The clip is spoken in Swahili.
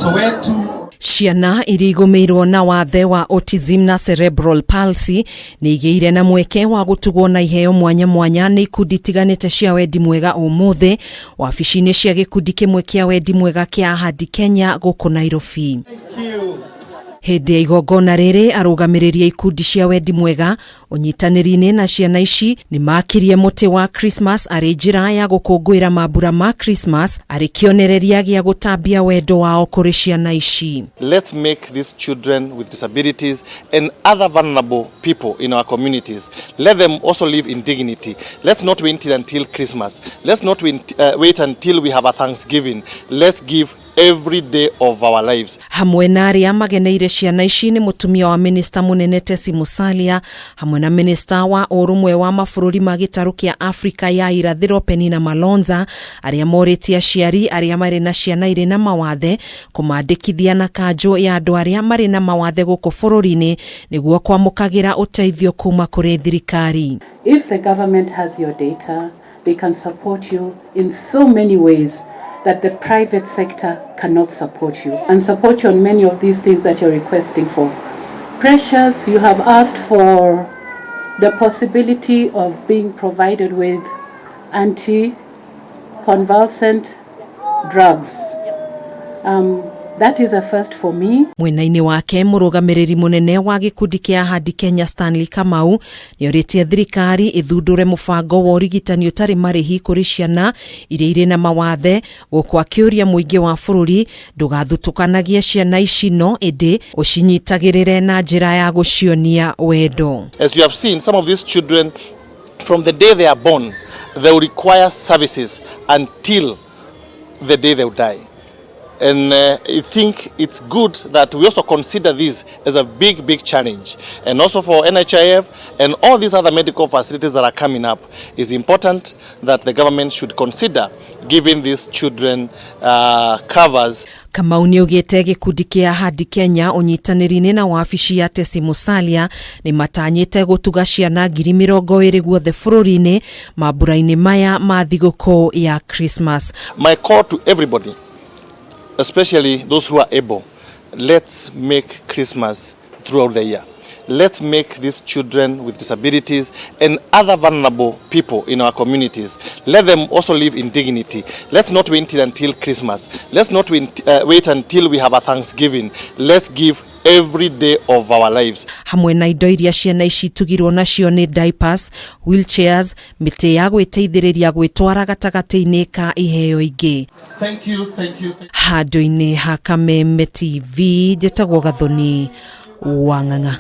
watoto wetu. Ciana irigomeirwo na wathe wa Autism na Celebral Palsy niigeire na mweke wa gutugwo na iheo mwanya mwanya ni ikundi itiganite cia wendi mwega umuthi wabici-ini cia gikundi kimwe kia wendi mwega kia Ahadi Kenya guku Nairobi. Hindi ya igongona riri arugamirirĩa ikundi cia wendi mwega unyitanĩri-ini na ciana ici ni makirie muti wa Christmas ari njira ya gukungwira mambura ma Christmas ari kionereria gia gutambia wendo wao kuri ciana ici. Let's make these children with disabilities and other vulnerable people in our communities, let them also live in dignity. Let's not wait until Christmas. Let's not wait until we have a Thanksgiving. Let's give every day of our lives. Hamwe na aria mageneire ciana ici ni mutumia wa Minista MUNENE TESSIE MUSALIA hamwe na Minista wa urumwe wa mabũrũri ma gĩtarũ kia Afrika ya IRATHIRO PENINAH MALONZA aria morĩtie aciari aria mari na ciana iri na mawathe kumandĩkithia na kanjo ya andu aria mari na mawathe gũkũ bũrũri-inĩ nĩguo kwamũkagĩra ũteithio kuma kũrĩ thirikari. If the government has your data, they can support you in so many ways that the private sector cannot support you and support you on many of these things that you're requesting for. Precious, you have asked for the possibility of being provided with anti-convulsant drugs. That is a first for me. Mwena-ini wake murugamiriri munene wa gikundi kia Ahadi Kenya Stanley Kamau nioritie thirikari ithundure mubango wa urigitani utari marihi kuri ciana iria iri na mawathe gũkũ akiuria muingi wa bũrũri ndugathutukanagie ciana ici no indi ucinyitagirire na njira ya gucionia wendo. As you have seen, some of these children from the day they are born they will require services until the day they will die. And I think it's good that we also consider this as a big challenge. And also for NHIF and all these other medical facilities that are coming up, it's important that the government should consider giving these children covers. Kamau niugite gikundi kia Ahadi Kenya unyitanĩri-inĩ na wabici ya TESSIE MUSALIA ni matanyite gutuga ciana 20,000 guothe bũrũri-inĩ mambura-inĩ maya ma thigũkũ ya Christmas. My call to everybody, especially those who are able, let's make Christmas throughout the year. Let's make these children with disabilities and other vulnerable people in our communities, let them also live in dignity. Let's not wait until Christmas. Let's not wait until we have a Thanksgiving. Let's give every day of our lives. Hamwe na indo iria ciana ici tugirwo nacio ni diapers, wheelchairs, mĩtĩ ya gwĩteithĩrĩria gwĩtwara gatagatĩ-inĩ ka iheo ingĩ. Thank you. Handũ-inĩ ha Kameme TV njĩtagwo Gathoni Wang'ang'a.